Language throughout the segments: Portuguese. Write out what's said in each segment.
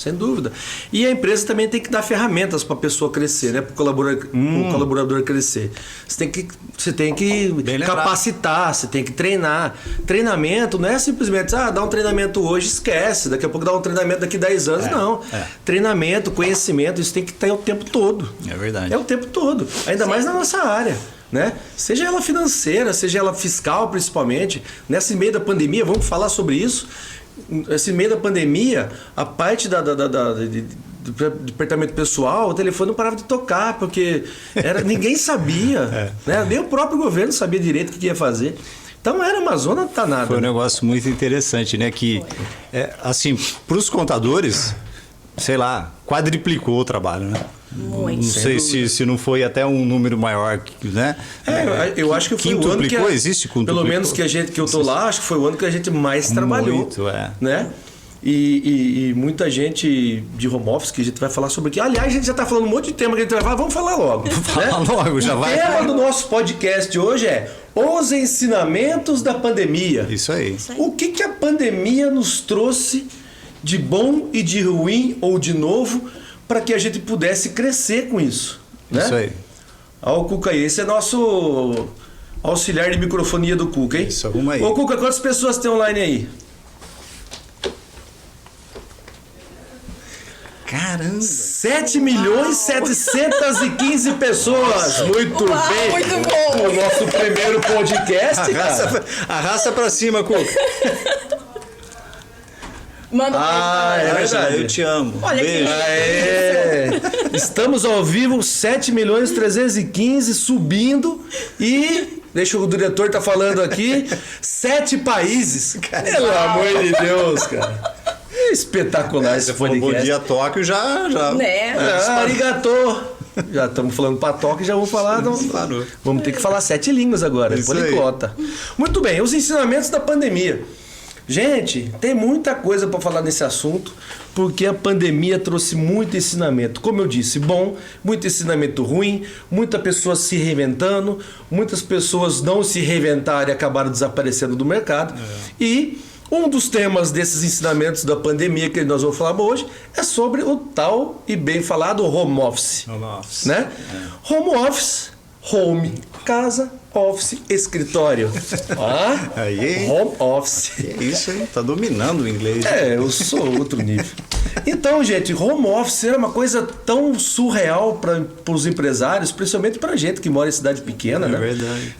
sem dúvida. E a empresa também tem que dar ferramentas para a pessoa crescer, né? Para o colaborador crescer. Você tem que capacitar, você tem que treinar. Treinamento não é simplesmente, dá um treinamento hoje, esquece. Daqui a pouco dá um treinamento daqui a 10 anos. Não. Treinamento, conhecimento, isso tem que ter o tempo todo. É verdade. É o tempo todo. Ainda mais na nossa área. Né? Seja ela financeira, seja ela fiscal principalmente. Nesse meio da pandemia, vamos falar sobre isso. Nesse meio da pandemia, a parte do departamento pessoal, o telefone não parava de tocar, porque ninguém sabia. Né? Nem o próprio governo sabia direito o que ia fazer. Então era uma zona danada. Foi um negócio muito interessante, né? Que, assim, para os contadores, sei lá, quadriplicou o trabalho, né? Muito. Não sei se não foi até um número maior, né? Eu acho que foi o ano que existe pelo menos que eu tô lá, acho que foi o ano que a gente mais trabalhou. Muito, né? E muita gente de home office, que a gente vai falar sobre aqui. Aliás, a gente já está falando um monte de tema que a gente vai falar, vamos falar logo. Fala logo, já vai. O tema do nosso podcast hoje é os ensinamentos da pandemia. Isso aí. O que a pandemia nos trouxe de bom e de ruim ou de novo para que a gente pudesse crescer com isso. Né? Isso aí. Ó, o Cuca aí, esse é nosso auxiliar de microfonia do Cuca, hein? Isso, arruma aí. Ô, Cuca, quantas pessoas tem online aí? Caramba! 7.715 pessoas. Muito bem. Muito bom. O nosso primeiro podcast, cara. Arrasta pra cima, Cuca. Manda É verdade. Eu te amo. Olha Beijo. Estamos ao vivo, 7.315 subindo e... Deixa o diretor tá falando aqui. 7 países. Pelo amor de Deus, cara. É espetacular esse podcast. Bom dia, Tóquio, já. Né? Arigatô. Já estamos falando para Tóquio, já vamos falar. Vamos ter que falar 7 línguas agora. Isso poliglota. Muito bem, os ensinamentos da pandemia. Gente, tem muita coisa para falar nesse assunto, porque a pandemia trouxe muito ensinamento. Como eu disse, bom, muito ensinamento ruim, muita pessoa se reinventando, muitas pessoas não se reinventaram e acabaram desaparecendo do mercado. E um dos temas desses ensinamentos da pandemia que nós vamos falar hoje é sobre o tal e bem falado home office. Home office. Né? Home office, home, casa, office, escritório. Aí, home office. É isso aí, tá dominando o inglês. Eu sou outro nível. Então, gente, home office era uma coisa tão surreal para os empresários, principalmente para gente que mora em cidade pequena, né? Verdade.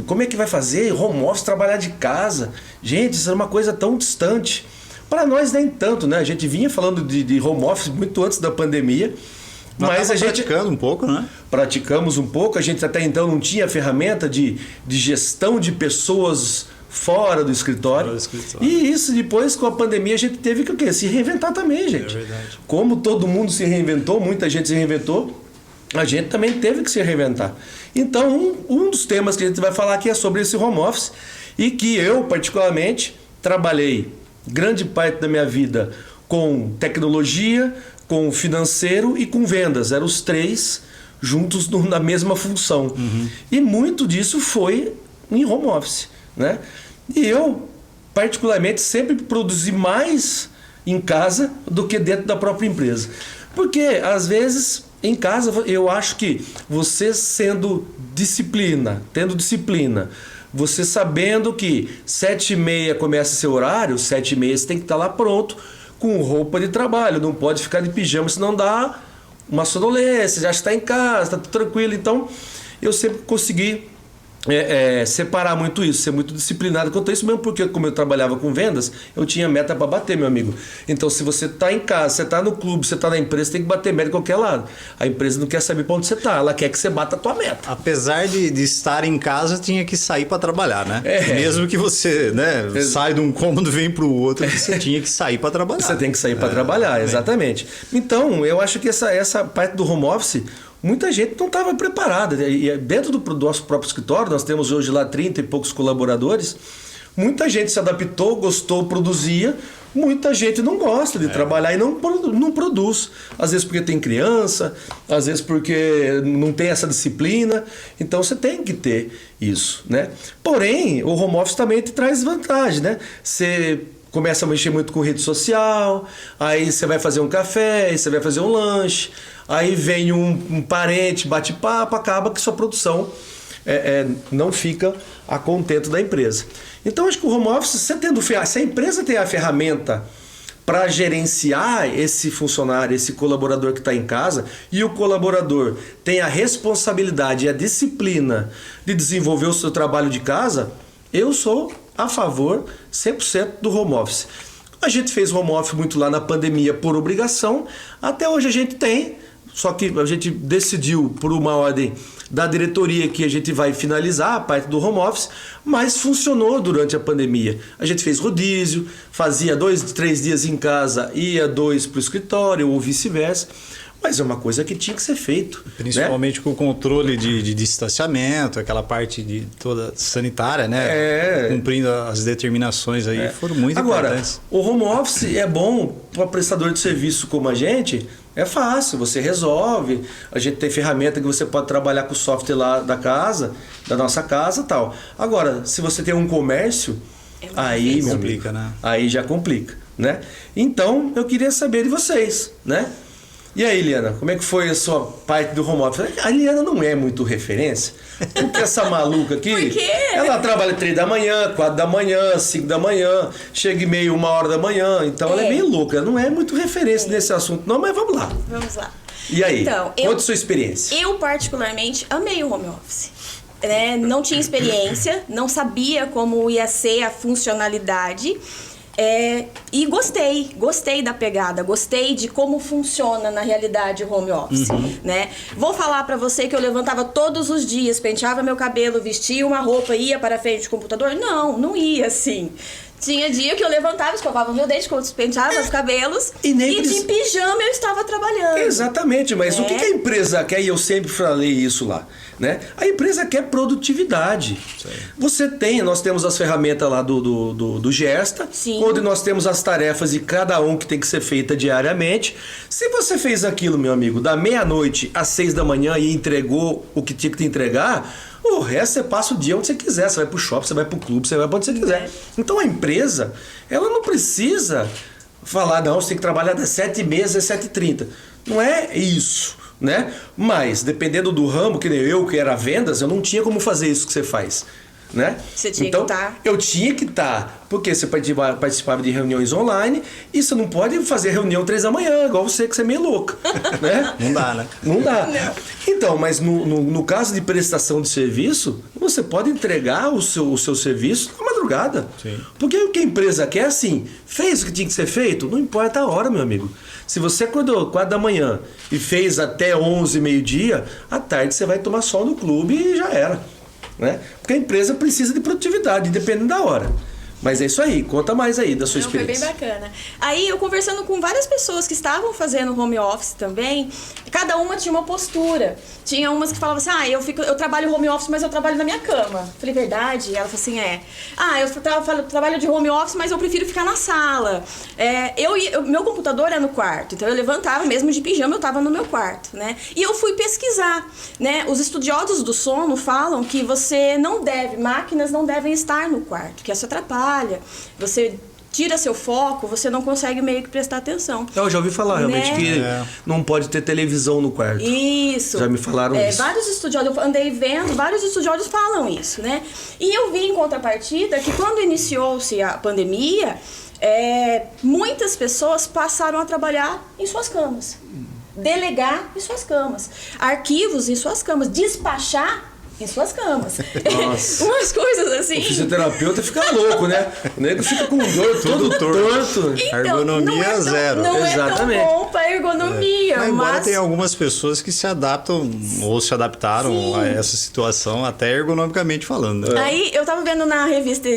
Como é que vai fazer home office, trabalhar de casa? Gente, isso era uma coisa tão distante. Para nós nem tanto, né? A gente vinha falando de home office muito antes da pandemia. Mas a gente praticando um pouco, né? Praticamos um pouco. A gente até então não tinha ferramenta de gestão de pessoas fora do escritório. E isso depois, com a pandemia, a gente teve que o quê? Se reinventar também, gente. É verdade. Como todo mundo se reinventou, muita gente se reinventou, a gente também teve que se reinventar. Então, um dos temas que a gente vai falar aqui é sobre esse home office e que eu, particularmente, trabalhei grande parte da minha vida com tecnologia, com financeiro e com vendas. Eram os 3 juntos na mesma função. Uhum. E muito disso foi em home office. Né? E eu, particularmente, sempre produzi mais em casa do que dentro da própria empresa. Porque, às vezes, em casa, eu acho que você tendo disciplina, você sabendo que 7h30 começa seu horário, 7h30 você tem que estar lá pronto, com roupa de trabalho, não pode ficar de pijama, senão dá uma sonolência, já está em casa, está tudo tranquilo. Então, eu sempre consegui separar muito isso, ser muito disciplinado quanto a isso, mesmo porque como eu trabalhava com vendas, eu tinha meta para bater, meu amigo. Então, se você está em casa, você está no clube, você está na empresa, você tem que bater meta de qualquer lado. A empresa não quer saber para onde você está, ela quer que você bata a tua meta. Apesar de estar em casa, tinha que sair para trabalhar, né? Mesmo que você sai de um cômodo e vem para o outro, você tinha que sair para trabalhar. Você tem que sair para trabalhar, exatamente. Então, eu acho que essa parte do home office, muita gente não estava preparada. E dentro do nosso próprio escritório, nós temos hoje lá 30 e poucos colaboradores, muita gente se adaptou, gostou, produzia. Muita gente não gosta de trabalhar e não produz. Às vezes porque tem criança, às vezes porque não tem essa disciplina. Então você tem que ter isso, né? Porém, o home office também te traz vantagem, né? Você começa a mexer muito com rede social, aí você vai fazer um café, aí você vai fazer um lanche, aí vem um parente, bate papo, acaba que sua produção não fica a contento da empresa. Então acho que o home office, se a empresa tem a ferramenta para gerenciar esse funcionário, esse colaborador que está em casa, e o colaborador tem a responsabilidade e a disciplina de desenvolver o seu trabalho de casa, eu sou a favor 100% do home office. A gente fez home office muito lá na pandemia por obrigação, até hoje a gente tem, só que a gente decidiu por uma ordem da diretoria que a gente vai finalizar a parte do home office, mas funcionou durante a pandemia. A gente fez rodízio, fazia 2, 3 dias em casa, ia 2 para o escritório ou vice-versa, mas é uma coisa que tinha que ser feito. Principalmente, né? Com o controle de distanciamento, aquela parte de toda sanitária, né? Cumprindo as determinações aí, foram muito importantes. Agora, o home office é bom para prestador de serviço como a gente. É fácil, você resolve, a gente tem ferramenta que você pode trabalhar com o software lá da casa, da nossa casa e tal. Agora, se você tem um comércio, aí complica, né? Aí já complica, né? Então, eu queria saber de vocês, né? E aí, Eliana, como é que foi a sua parte do home office? A Eliana não é muito referência, porque essa maluca aqui, por quê? Ela trabalha 3 da manhã, 4 da manhã, 5 da manhã, chega e meia, 1 hora da manhã, então ela é meio louca, não é muito referência nesse assunto não, mas vamos lá. Vamos lá. E aí, então, conta sua experiência. Eu particularmente amei o home office. Não tinha experiência, não sabia como ia ser a funcionalidade. E gostei da pegada, gostei de como funciona na realidade o home office, né? Vou falar pra você que eu levantava todos os dias, penteava meu cabelo, vestia uma roupa, ia para frente do computador? Não ia assim. Tinha dia que eu levantava, escovava meu dente, penteava os cabelos e de pijama eu estava trabalhando. Exatamente, mas o que a empresa quer? E eu sempre falei isso lá, né? A empresa quer produtividade. Nós temos as ferramentas lá do Gesta, onde nós temos as tarefas de cada um que tem que ser feita diariamente. Se você fez aquilo, meu amigo, da meia-noite às 6 da manhã e entregou o que tinha que te entregar, o resto você passa o dia onde você quiser. Você vai pro shopping, você vai pro clube, você vai pra onde você quiser. Então a empresa, ela não precisa falar, não, você tem que trabalhar das 7h30 às 7h30. Não é isso, né? Mas, dependendo do ramo, que nem eu, que era vendas, eu não tinha como fazer isso que você faz. Né? Você tinha então, que estar. Eu tinha que estar, porque você participava de reuniões online e você não pode fazer reunião 3 da manhã, igual você, que você é meio louca. Né? Não dá, né? Não dá. Não. Então, mas no caso de prestação de serviço, você pode entregar o seu serviço na madrugada. Sim. Porque o que a empresa quer, assim, fez o que tinha que ser feito, não importa a hora, meu amigo. Se você acordou 4 da manhã e fez até 11, meio-dia, à tarde você vai tomar sol no clube e já era. Né? Porque a empresa precisa de produtividade, dependendo da hora. Mas é isso aí, conta mais aí da sua experiência. Foi bem bacana. Aí eu conversando com várias pessoas que estavam fazendo home office também, cada uma tinha uma postura. Tinha umas que falavam assim, eu trabalho home office, mas eu trabalho na minha cama. Falei, verdade? Ela falou assim, eu trabalho de home office, mas eu prefiro ficar na sala. Meu computador é no quarto, então eu levantava, mesmo de pijama, eu estava no meu quarto, né? E eu fui pesquisar, né? Os estudiosos do sono falam que máquinas não devem estar no quarto, que isso atrapalha. Você tira seu foco, você não consegue meio que prestar atenção. Eu já ouvi falar realmente que não pode ter televisão no quarto. Isso. Já me falaram isso. Vários estudiosos, eu andei vendo, vários estudiosos falam isso, né? E eu vi em contrapartida que quando iniciou-se a pandemia, muitas pessoas passaram a trabalhar em suas camas. Delegar em suas camas. Arquivos em suas camas. Despachar em suas camas. Nossa. Umas coisas assim. O fisioterapeuta fica louco, né? O nego fica com dor todo torto. Então, ergonomia zero. Não Exatamente. É tão bom para ergonomia. Mas embora tem algumas pessoas que se adaptam ou se adaptaram a essa situação, até ergonomicamente falando. Né? Aí eu tava vendo na revista,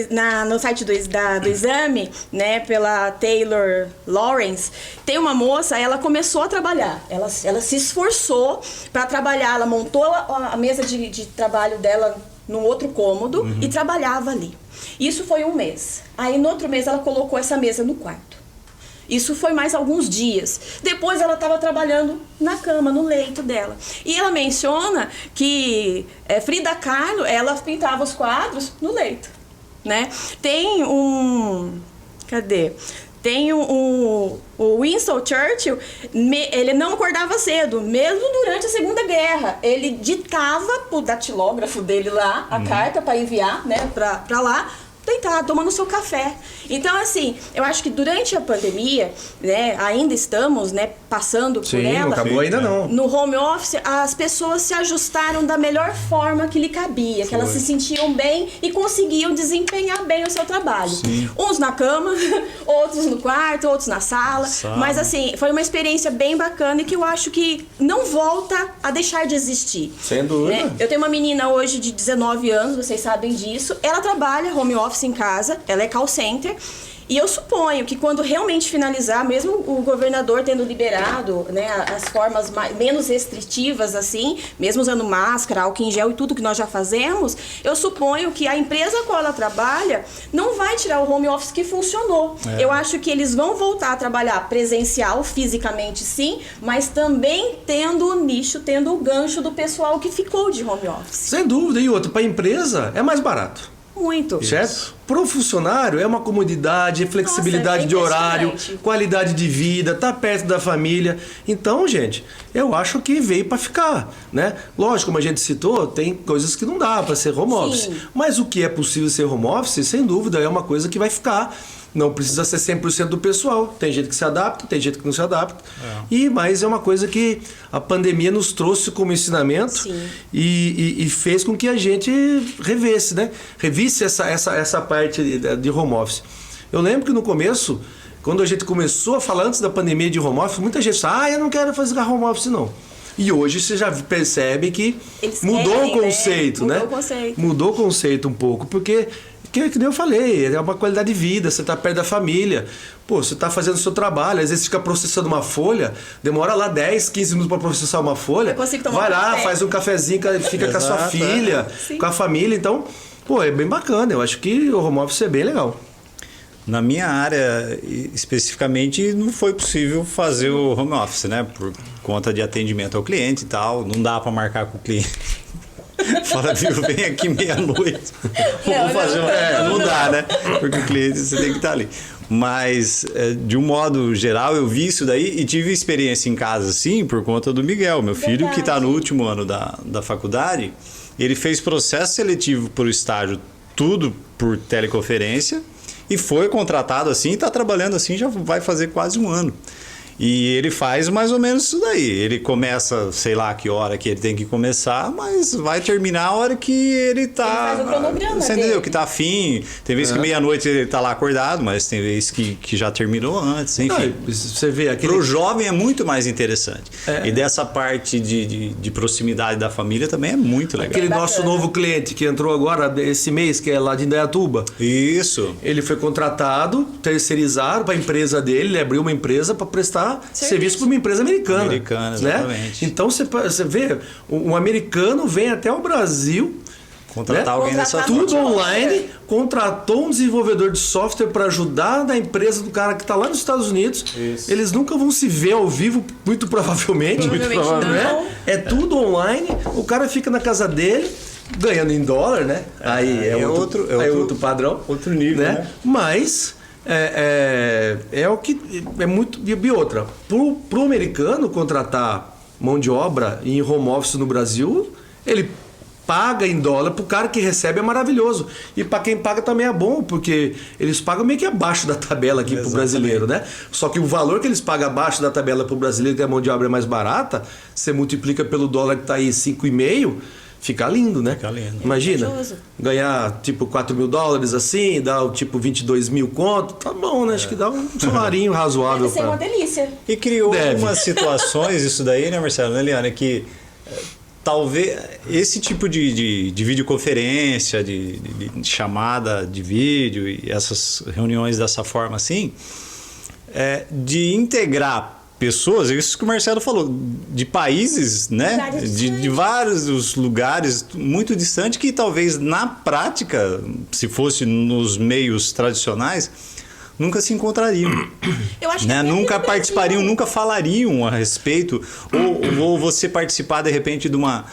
no site do Exame, né, pela Taylor Lawrence, tem uma moça, ela começou a trabalhar. Ela se esforçou para trabalhar, ela montou a mesa de trabalho dela num outro cômodo e trabalhava ali. Isso foi 1 mês. Aí no outro mês ela colocou essa mesa no quarto. Isso foi mais alguns dias. Depois ela estava trabalhando na cama, no leito dela. E ela menciona que Frida Kahlo, ela pintava os quadros no leito, né? Tem um Cadê? Tem o Winston Churchill, ele não acordava cedo, mesmo durante a Segunda Guerra. Ele ditava pro datilógrafo dele lá a carta para enviar, né, para lá, deitado, tomando seu café. Então, assim, eu acho que durante a pandemia, né, ainda estamos, né, passando por ela. Não acabou ainda não. No home office, as pessoas se ajustaram da melhor forma que lhe cabia, que elas se sentiam bem e conseguiam desempenhar bem o seu trabalho. Sim. Uns na cama, outros no quarto, outros na sala. Mas, assim, foi uma experiência bem bacana e que eu acho que não volta a deixar de existir. Sem dúvida. Né? Eu tenho uma menina hoje de 19 anos, vocês sabem disso. Ela trabalha home office em casa, ela é call center. E eu suponho que quando realmente finalizar, mesmo o governador tendo liberado, né, as formas menos restritivas, assim, mesmo usando máscara, álcool em gel e tudo que nós já fazemos, eu suponho que a empresa a qual ela trabalha não vai tirar o home office que funcionou. Eu acho que eles vão voltar a trabalhar presencial, fisicamente sim, mas também tendo o nicho, tendo o gancho do pessoal que ficou de home office. Sem dúvida. E outra, para a empresa é mais barato. Muito. Certo? Para o funcionário é uma comodidade, flexibilidade de horário, qualidade de vida, tá perto da família. Então, gente, eu acho que veio para ficar, né? Lógico, como a gente citou, tem coisas que não dá para ser home office. Mas o que é possível ser home office, sem dúvida, é uma coisa que vai ficar. Não precisa ser 100% do pessoal. Tem gente que se adapta, tem gente que não se adapta. Mas é uma coisa que a pandemia nos trouxe como ensinamento e fez com que a gente revisse, né? Revisse essa parte de home office. Eu lembro que no começo, quando a gente começou a falar antes da pandemia de home office, muita gente fala, eu não quero fazer home office não. E hoje você já percebe que mudou o conceito, né? Mudou o conceito um pouco, porque... Que nem eu falei, é uma qualidade de vida, você está perto da família, pô, você está fazendo o seu trabalho, às vezes fica processando uma folha, demora lá 10, 15 minutos para processar uma folha, vai lá, faz um cafezinho, fica com a sua filha, com a família, então, pô, é bem bacana, eu acho que o home office é bem legal. Na minha área, especificamente, não foi possível fazer o home office, né, por conta de atendimento ao cliente e tal, não dá para marcar com o cliente. Fala, viu, vem aqui meia-noite. Vamos fazer uma... Não dá, né? Porque o cliente você tem que estar ali. Mas, de um modo geral, eu vi isso daí e tive experiência em casa, sim, por conta do Miguel, meu filho, que está no último ano da faculdade. Ele fez processo seletivo para o estágio, tudo por teleconferência, e foi contratado assim, e está trabalhando assim, já vai fazer quase um ano. E ele faz mais ou menos isso daí. Ele começa, sei lá que hora que ele tem que começar, mas vai terminar a hora que ele tá... Ele faz o cronograma você entendeu? Que tá afim. Tem vezes que meia-noite ele tá lá acordado, mas tem vezes que já terminou antes, enfim. Você vê aquele... Pro jovem é muito mais interessante. E dessa parte de proximidade da família também é muito legal. Aquele nosso novo cliente que entrou agora esse mês, que é lá de Indaiatuba. Isso. Ele foi contratado, terceirizado para a empresa dele, ele abriu uma empresa para prestar serviço para uma empresa americana. Americana, exatamente. Né? Então você vê, um americano vem até o Brasil, contratar alguém dessa tudo online, contratou um desenvolvedor de software para ajudar na empresa do cara que está lá nos Estados Unidos. Isso. Eles nunca vão se ver ao vivo, muito provavelmente. Né? É tudo online, o cara fica na casa dele, ganhando em dólar, né? Aí é outro padrão. Outro nível, né? Mas... É o que é muito. E outra, pro americano contratar mão de obra em home office no Brasil, ele paga em dólar, pro cara que recebe é maravilhoso. E para quem paga também é bom, porque eles pagam meio que abaixo da tabela aqui pro brasileiro, né? Só que o valor que eles pagam abaixo da tabela pro brasileiro, que a mão de obra é mais barata, você multiplica pelo dólar que tá aí 5,5. Fica lindo, né? Fica lindo. Imagina, ganhar tipo $4.000 assim, dá tipo 22 mil conto, tá bom, né? Acho que dá um salarinho razoável. Deve ser uma delícia. E criou algumas situações, isso daí, né, Marcelo, né, Eliana, que talvez esse tipo de videoconferência, de chamada de vídeo e essas reuniões dessa forma assim, de integrar pessoas, isso que o Marcelo falou, de países, né? De vários lugares muito distantes que talvez na prática, se fosse nos meios tradicionais, nunca se encontrariam. Eu acho que Né? até Nunca aqui no participariam, Brasil- nunca falariam a respeito. Ou você participar, de repente, de uma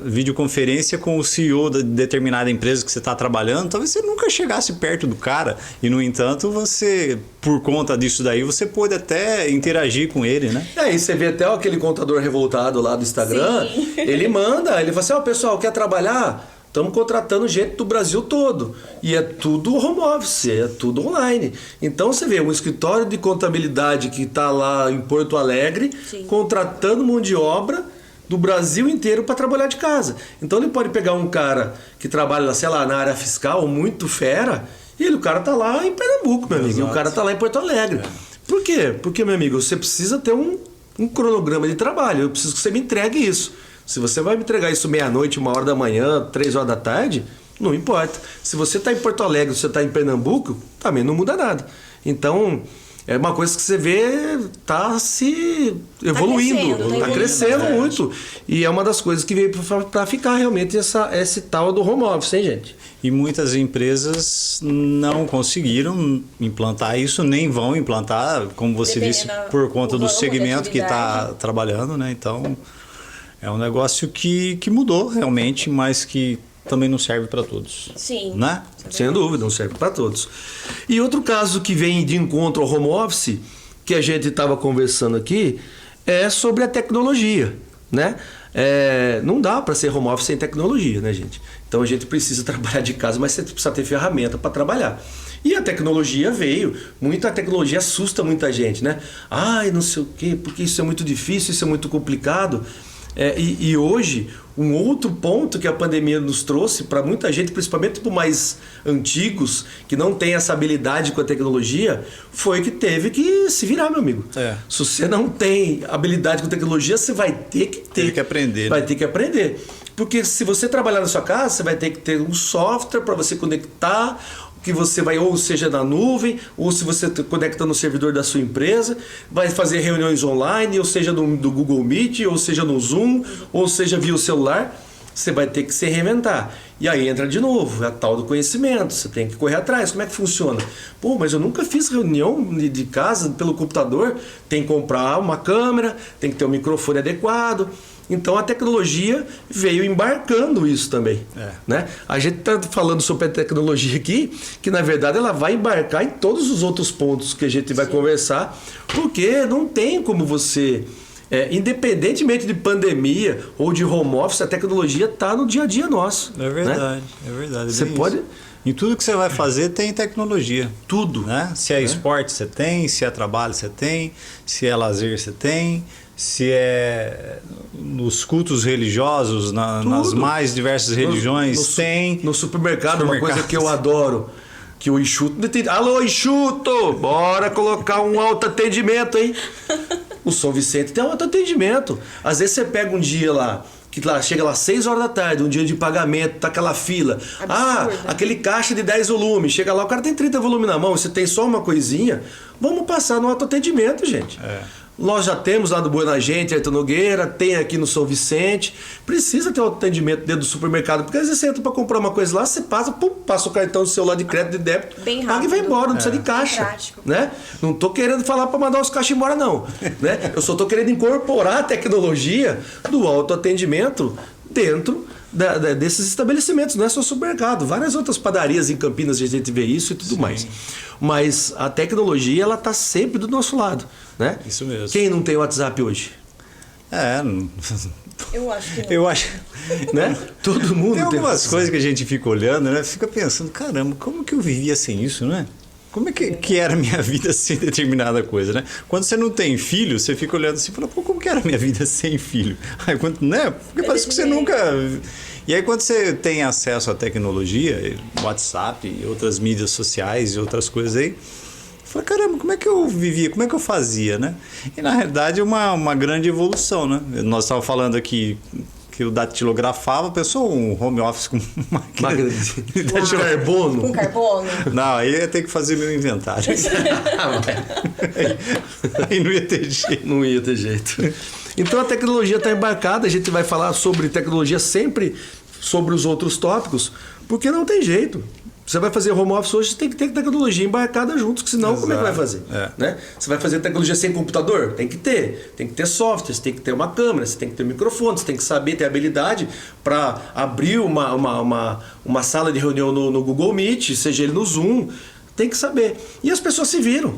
videoconferência com o CEO de determinada empresa que você está trabalhando, talvez você nunca chegasse perto do cara. E, no entanto, você, por conta disso daí, você pode até interagir com ele, né? E você vê até aquele contador revoltado lá do Instagram, Sim. ele fala assim, pessoal, quer trabalhar? Estamos contratando gente do Brasil todo. E é tudo home office, é tudo online. Então você vê um escritório de contabilidade que está lá em Porto Alegre, Sim. contratando mão de obra do Brasil inteiro para trabalhar de casa. Então ele pode pegar um cara que trabalha, sei lá, na área fiscal, muito fera, e o cara tá lá em Pernambuco, meu amigo, e o cara tá lá em Porto Alegre. Por quê? Porque, meu amigo, você precisa ter um cronograma de trabalho. Eu preciso que você me entregue isso. Se você vai me entregar isso meia-noite, 1h da manhã, 3h da tarde, não importa. Se você está em Porto Alegre, se você está em Pernambuco, também não muda nada. Então, é uma coisa que você vê tá se evoluindo, tá crescendo muito. E é uma das coisas que veio para ficar realmente esse tal do home office, hein, gente? E muitas empresas não conseguiram implantar isso, nem vão implantar, como você disse, por conta do segmento que está trabalhando, né? Então, é um negócio que mudou realmente, mas que também não serve para todos. Sim. Né? Sem dúvida, não serve para todos. E outro caso que vem de encontro ao home office, que a gente estava conversando aqui, é sobre a tecnologia, né? Não dá para ser home office sem tecnologia, né, gente? Então a gente precisa trabalhar de casa, mas você precisa ter ferramenta para trabalhar. E a tecnologia veio, muita tecnologia assusta muita gente, né? Ai, não sei o quê, porque isso é muito difícil, isso é muito complicado. E hoje, um outro ponto que a pandemia nos trouxe para muita gente, principalmente para os mais antigos, que não tem essa habilidade com a tecnologia, foi que teve que se virar, meu amigo. Se você não tem habilidade com tecnologia, você vai ter que ter. Tem que aprender. Vai ter que aprender. Porque se você trabalhar na sua casa, você vai ter que ter um software para você conectar, que você vai, ou seja, na nuvem, ou se você conecta no servidor da sua empresa, vai fazer reuniões online, ou seja, do Google Meet, ou seja, no Zoom, ou seja, via o celular, você vai ter que se reinventar. E aí entra de novo, é a tal do conhecimento, você tem que correr atrás. Como é que funciona? Pô, mas eu nunca fiz reunião de casa pelo computador, tem que comprar uma câmera, tem que ter um microfone adequado. Então a tecnologia veio embarcando isso também. Né? A gente está falando sobre a tecnologia aqui, que na verdade ela vai embarcar em todos os outros pontos que a gente vai conversar, porque não tem como você, independentemente de pandemia ou de home office, a tecnologia está no dia a dia nosso. É verdade, né? é verdade. Você pode... Em tudo que você vai fazer tem tecnologia. Tudo. Né? Se é esporte, você tem. Se é trabalho, você tem. Se é lazer, você tem. Se é nos cultos religiosos, nas mais diversas religiões, tem. No supermercado, uma coisa que eu adoro, que o Enxuto... Alô, Enxuto! Bora colocar um autoatendimento, hein? O São Vicente tem um autoatendimento. Às vezes você pega um dia lá, que lá, chega lá 6h da tarde, um dia de pagamento, tá aquela fila. Absurdo. Aquele caixa de 10 volumes. Chega lá, o cara tem 30 volumes na mão, você tem só uma coisinha. Vamos passar no autoatendimento, gente. Nós já temos lá do Boa Gente, Ayrton Nogueira, tem aqui no São Vicente. Precisa ter um atendimento dentro do supermercado, porque às vezes você entra para comprar uma coisa lá, você passa o cartão do celular de crédito, de débito, Bem paga e vai rápido. embora, não precisa de caixa. Prático. Né? Não tô querendo falar para mandar os caixas embora, não. Né? Eu só tô querendo incorporar a tecnologia do autoatendimento dentro desses estabelecimentos, não é só supermercado, várias outras padarias em Campinas a gente vê isso e tudo mais. Mas a tecnologia, ela tá sempre do nosso lado, né? Isso mesmo. Quem não tem WhatsApp hoje? Eu acho que não. Eu acho. Né? Todo mundo Tem algumas WhatsApp. coisas que a gente fica olhando, né? Fica pensando, caramba, como que eu vivia sem isso, né? Como é que era a minha vida sem determinada coisa, né? Quando você não tem filho, você fica olhando assim e fala, pô, como que era a minha vida sem filho? Aí, né? Porque parece que você nunca... E aí quando você tem acesso à tecnologia, WhatsApp e outras mídias sociais e outras coisas aí, fala, caramba, como é que eu vivia? Como é que eu fazia, né? E na realidade é uma grande evolução, né? Nós estávamos falando aqui que eu datilografava, pensou um home office com máquina de carbono. Com carbono? Não, aí ia ter que fazer meu inventário. Aí não ia ter jeito. Não ia ter jeito. Então a tecnologia está embarcada, a gente vai falar sobre tecnologia sempre sobre os outros tópicos, porque não tem jeito. Você vai fazer home office hoje, você tem que ter tecnologia embarcada junto, senão como é que vai fazer? Né? Você vai fazer tecnologia sem computador? Tem que ter software, você tem que ter uma câmera, você tem que ter um microfone, você tem que saber, ter habilidade para abrir uma sala de reunião no Google Meet, seja ele no Zoom, tem que saber. E as pessoas se viram.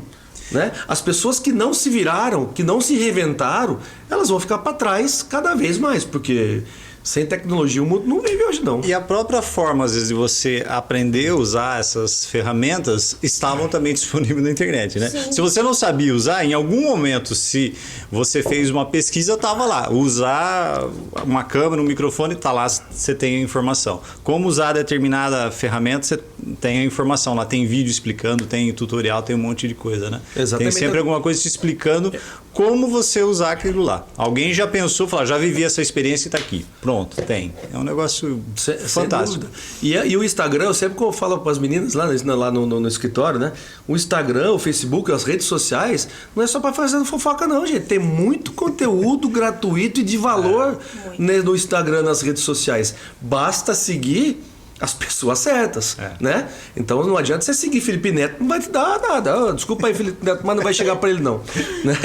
Né? As pessoas que não se viraram, que não se reinventaram, elas vão ficar para trás cada vez mais, porque sem tecnologia o mundo não vive hoje não. E a própria forma, às vezes, de você aprender a usar essas ferramentas estavam também disponíveis na internet, né? Sim. Se você não sabia usar, em algum momento, se você fez uma pesquisa, estava lá. Usar uma câmera, um microfone, está lá, você tem a informação. Como usar determinada ferramenta, você tem a informação. Lá tem vídeo explicando, tem tutorial, tem um monte de coisa, né? Exatamente. Tem sempre alguma coisa te explicando como você usar aquilo lá. Alguém já pensou, falou, já vivi essa experiência e está aqui. Pronto, tem. É um negócio fantástico. E o Instagram, eu sempre falo para as meninas lá no escritório, né? O Instagram, o Facebook, as redes sociais, não é só para fazer fofoca não, gente. Tem muito conteúdo gratuito e de valor no Instagram, nas redes sociais. Basta seguir as pessoas certas, né? Então não adianta você seguir Felipe Neto, não vai te dar nada. Desculpa aí, Felipe Neto, mas não vai chegar para ele não, né?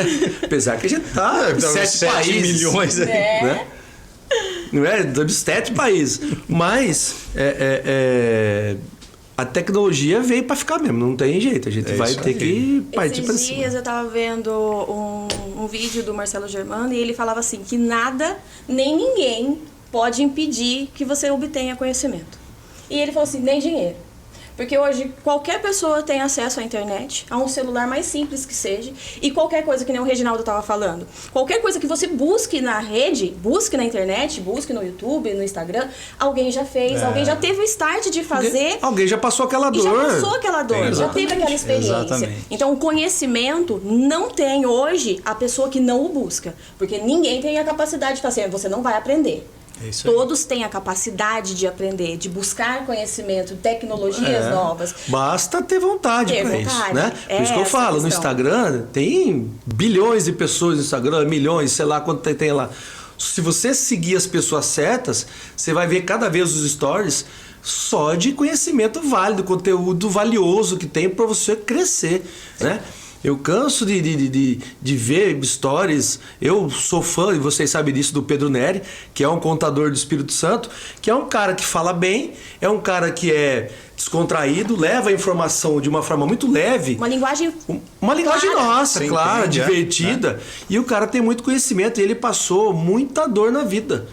Apesar que a gente tá em 7 países, milhões aí, né? Não é? De 7 países. Mas a tecnologia veio para ficar mesmo, não tem jeito. A gente vai ter que partir para cima. Esses dias eu tava vendo um vídeo do Marcelo Germano e ele falava assim, que nada, nem ninguém pode impedir que você obtenha conhecimento. E ele falou assim, nem dinheiro. Porque hoje qualquer pessoa tem acesso à internet, a um celular mais simples que seja, e qualquer coisa, que nem o Reginaldo estava falando, qualquer coisa que você busque na rede, busque na internet, busque no YouTube, no Instagram, alguém já fez, alguém já teve o start de fazer. Alguém já passou aquela dor. Já passou aquela dor, já teve aquela experiência. Exatamente. Então o conhecimento não tem hoje a pessoa que não o busca. Porque ninguém tem a capacidade de fazer, você não vai aprender. Todos têm a capacidade de aprender, de buscar conhecimento, tecnologias novas. Basta ter vontade para isso, né? Por isso que eu falo, no Instagram tem bilhões de pessoas no Instagram, milhões, sei lá quanto tem lá. Se você seguir as pessoas certas, você vai ver cada vez os stories só de conhecimento válido, conteúdo valioso que tem para você crescer, né? Eu canso de ver stories. Eu sou fã, e vocês sabem disso, do Pedro Neri, que é um contador do Espírito Santo, que é um cara que fala bem, é um cara que é descontraído, leva a informação de uma forma muito leve. Uma linguagem nossa, clara, entende, divertida. Né? E o cara tem muito conhecimento e ele passou muita dor na vida.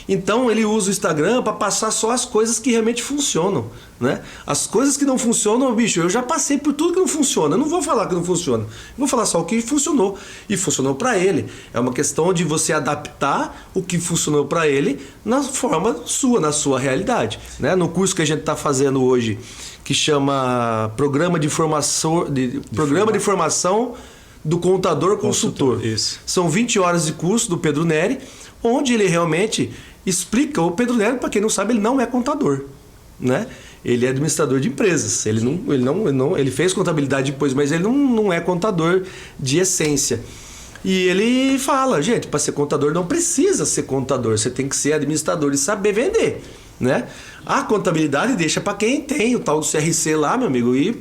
Então ele usa o Instagram para passar só as coisas que realmente funcionam, né? As coisas que não funcionam, bicho, eu já passei por tudo que não funciona. Eu não vou falar que não funciona. Eu vou falar só o que funcionou. E funcionou para ele. É uma questão de você adaptar o que funcionou para ele na forma sua, na sua realidade, né? No curso que a gente está fazendo hoje, que chama Programa de Formação do Contador Consultor. Isso. São 20 horas de curso do Pedro Neri, onde ele realmente explica. O Pedro Neri, para quem não sabe, ele não é contador, né? Ele é administrador de empresas. Ele fez contabilidade depois, mas ele não é contador de essência. E ele fala, gente, para ser contador não precisa ser contador, você tem que ser administrador e saber vender, né? A contabilidade deixa para quem tem o tal do CRC lá, meu amigo, e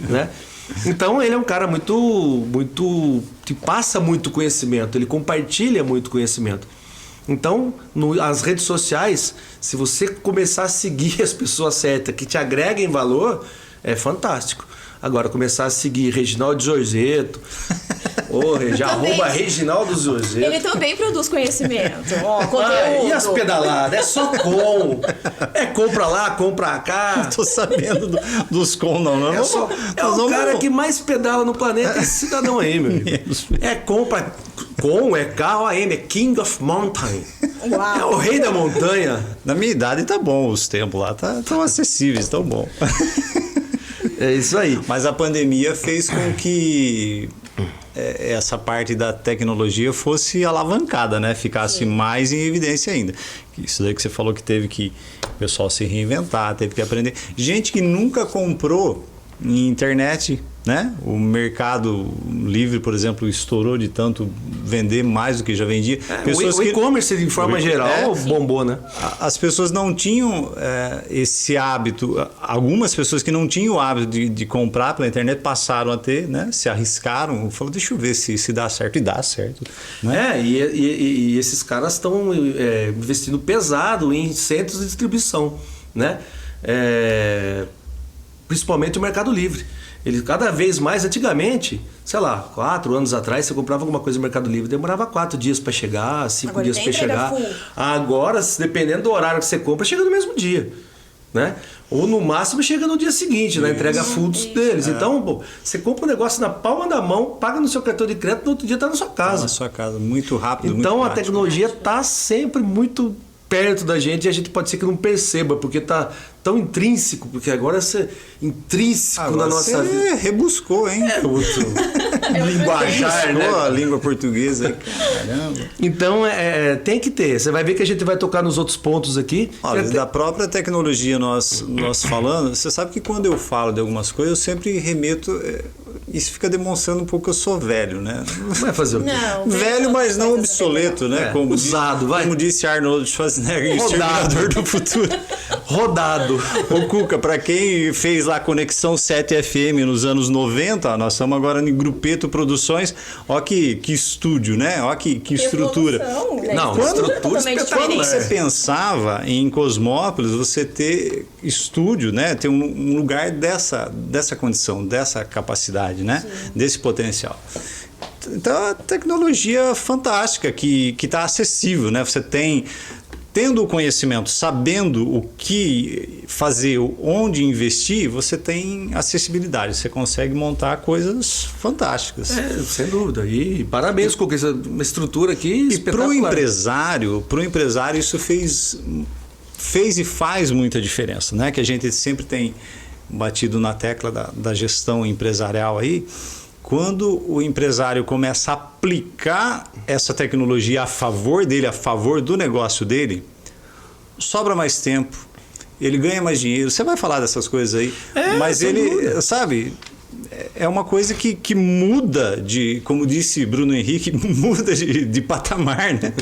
né? Então ele é um cara muito que passa muito conhecimento, ele compartilha muito conhecimento. Então, as redes sociais, se você começar a seguir as pessoas certas que te agreguem valor, é fantástico. Agora, começar a seguir Reginaldo Zorzeto, arroba Reginaldo Zorzeto. Ele também produz conhecimento. Conteúdo. E as pedaladas? É só com. É compra lá, compra cá. Não tô sabendo dos com, não. É o cara que mais pedala no planeta, esse cidadão aí, meu amigo. É compra com, é KOM, é King of Mountain. Uau. É o rei da montanha. Na minha idade tá bom, os tempos lá tão acessíveis, tão bom. É isso aí. Mas a pandemia fez com que essa parte da tecnologia fosse alavancada, né? Ficasse mais em evidência ainda. Isso daí que você falou que teve que o pessoal se reinventar, teve que aprender. Gente que nunca comprou em internet, né? O Mercado Livre, por exemplo, estourou de tanto vender mais do que já vendia. O e-commerce, de forma geral, bombou, né? As pessoas não tinham esse hábito. Algumas pessoas que não tinham o hábito de comprar pela internet passaram a ter, né? Se arriscaram. Falaram, deixa eu ver se dá certo. E dá certo. Né? E esses caras estão investindo pesado em centros de distribuição, né? Principalmente o Mercado Livre. Ele cada vez mais, antigamente, sei lá, 4 anos atrás, você comprava alguma coisa no Mercado Livre, demorava 4 dias para chegar, 5 dias para chegar. Agora, dependendo do horário que você compra, chega no mesmo dia, né? Ou no máximo chega no dia seguinte, na entrega full deles. Então, pô, você compra um negócio na palma da mão, paga no seu cartão de crédito, no outro dia está na sua casa. Na sua casa, muito rápido. Então muito a tecnologia está sempre muito perto da gente e a gente pode ser que não perceba, porque está tão intrínseco, porque agora é intrínseco na nossa vida. Rebuscou, hein? Linguajar, né? A língua portuguesa. Caramba. Então, tem que ter. Você vai ver que a gente vai tocar nos outros pontos aqui. Olha, da própria tecnologia nós falando, você sabe que quando eu falo de algumas coisas, eu sempre remeto... Isso fica demonstrando um pouco que eu sou velho, né? Vai fazer o quê? Não, velho, mas não obsoleto, né? Usado, vai. Como disse Arnold Schwarzenegger, Exterminador do Futuro. Rodado. Ô Cuca, pra quem fez lá a Conexão 7 FM nos anos 90, nós estamos agora em Grupeto Produções. Ó que estúdio, né? Ó que estrutura. Evolução, né? Não, Estrutura estrutura totalmente espetacular. diferente. Você pensava em Cosmópolis, você ter estúdio, né? Ter um lugar dessa condição, dessa capacidade, né? Sim. Desse potencial. Então, a tecnologia fantástica que está acessível, né? Você tendo o conhecimento, sabendo o que fazer, onde investir, você tem acessibilidade, você consegue montar coisas fantásticas. Sem dúvida. E parabéns com essa estrutura aqui espetacular. E para o empresário isso fez e faz muita diferença, né? Que a gente sempre tem batido na tecla da gestão empresarial aí. Quando o empresário começa a aplicar essa tecnologia a favor dele, a favor do negócio dele, sobra mais tempo, ele ganha mais dinheiro. Você vai falar dessas coisas aí, mas ele, sabe, é uma coisa que muda como disse Bruno Henrique, muda de patamar, né?